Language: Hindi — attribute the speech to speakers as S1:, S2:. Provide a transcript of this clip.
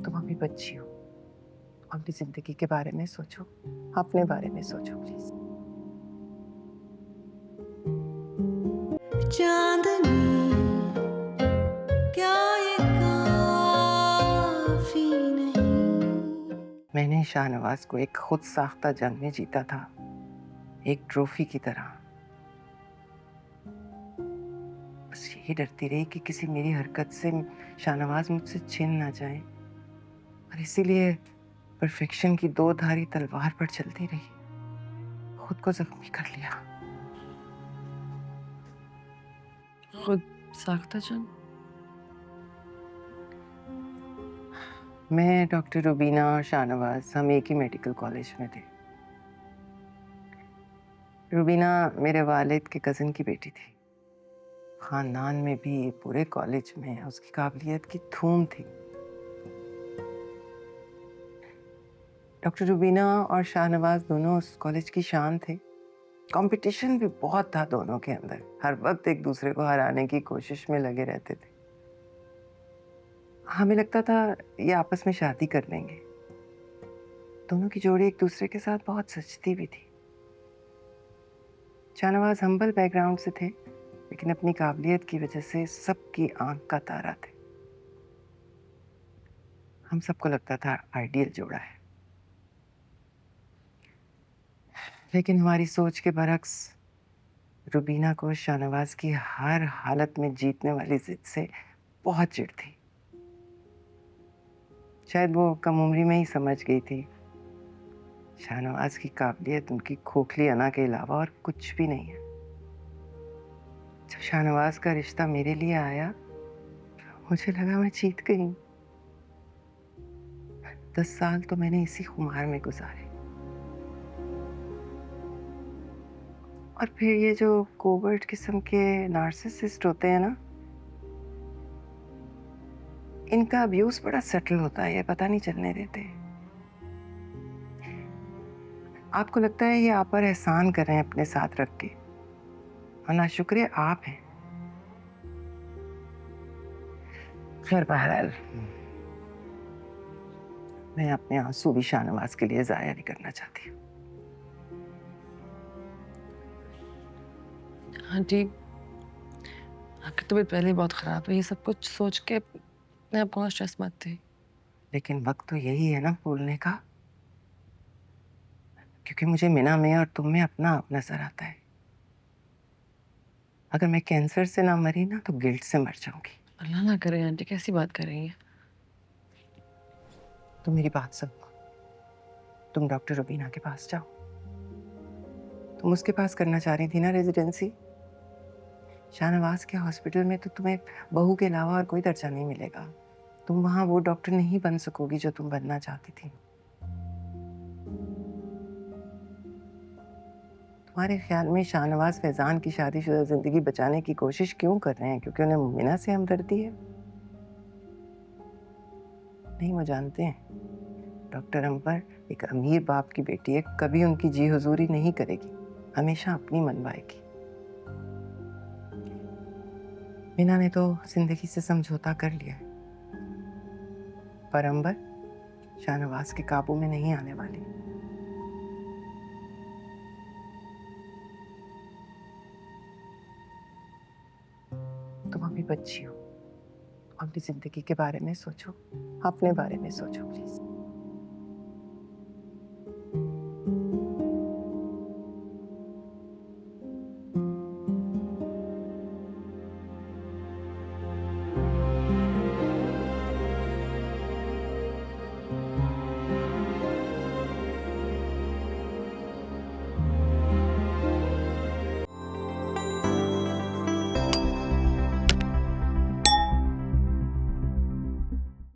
S1: तुम अभी बच्ची हो, अपनी जिंदगी के बारे में सोचो, अपने बारे में सोचो प्लीज।
S2: चांदनी क्या ये काफी नहीं।
S1: मैंने शाहनवाज को एक खुद साख्ता जंग में जीता था, एक ट्रॉफी की तरह। बस यही डरती रही कि किसी मेरी हरकत से शाहनवाज मुझसे छिन ना जाए, और इसीलिए परफेक्शन की दो धारी तलवार पर चलती रही, खुद को जख्मी कर लिया।
S2: खुद साख्ता जंग।
S1: मैं, डॉक्टर रुबीना और शाहनवाज हम एक ही मेडिकल कॉलेज में थे। रुबीना मेरे वालिद के कजिन की बेटी थी। खानदान में भी, पूरे कॉलेज में उसकी काबिलियत की धूम थी। डॉक्टर रुबीना और शाहनवाज दोनों उस कॉलेज की शान थे। कंपटीशन भी बहुत था दोनों के अंदर, हर वक्त एक दूसरे को हराने की कोशिश में लगे रहते थे। हमें लगता था ये आपस में शादी कर लेंगे। दोनों की जोड़ी एक दूसरे के साथ बहुत सजती भी थी। शाहनवाज हम्बल बैकग्राउंड से थे, लेकिन अपनी काबिलियत की वजह से सबकी आंख का तारा थे। हम सबको लगता था आइडियल जोड़ा है। लेकिन हमारी सोच के बरक्स रुबीना को शाहनवाज की हर हालत में जीतने वाली जिद से बहुत चिढ़ थी। शायद वो कम उम्री में ही समझ गई थी शाहनवाज की काबिलियत उनकी खोखली अना के अलावा और कुछ भी नहीं है। जब शाहनवाज का रिश्ता मेरे लिए आया, मुझे लगा मैं जीत गई। 10 साल तो मैंने इसी खुमार में गुजारे। और फिर ये जो कोवर्ट किस्म के नार्सिसिस्ट होते हैं ना, इनका अब्यूज बड़ा सटल होता है, ये पता नहीं चलने देते। आपको लगता है ये आप पर एहसान कर रहे हैं अपने साथ रख के, और नाशुक्र आप हैं। खैर बहरहाल, मैं अपने आंसू भी शाहनवाज के लिए जाया नहीं करना चाहती।
S2: आंटी, आपकी तबीयत पहले ही बहुत खराब है। ये सब कुछ सोच के अपने आप को स्ट्रेस मत दे।
S1: लेकिन वक्त तो यही है ना भूलने का, क्योंकि मुझे मिना में और तुम में अपना आप नजर आता है। अगर मैं कैंसर से ना मरी ना, तो गिल्ट से मर जाऊंगी।
S2: अल्लाह ना करे आंटी, कैसी बात कर रही हैं?
S1: तो मेरी बात सुनो, तुम डॉक्टर रुबीना के पास जाओ। तुम उसके पास करना चाह रही थी ना रेजिडेंसी। शाहनवाज के हॉस्पिटल में तो तुम्हें बहू के अलावा और कोई दर्जा नहीं मिलेगा। तुम वहां वो डॉक्टर नहीं बन सकोगी जो तुम बनना चाहती थी। तुम्हारे ख्याल में शाहनवाज फैजान की शादीशुदा जिंदगी बचाने की कोशिश क्यों कर रहे हैं? क्योंकि उन्हें मीना से हमदर्दी है? नहीं, वो जानते हैं डॉक्टर अंबर एक अमीर बाप की बेटी है, कभी उनकी जी हुजूरी नहीं करेगी, हमेशा अपनी मनवाएगी। मीना ने तो जिंदगी से समझौता कर लिया है, पर अंबर शाहनवाज के काबू में नहीं आने वाली। तुम अभी बच्ची हो, अपनी जिंदगी के बारे में सोचो, अपने बारे में सोचो प्लीज।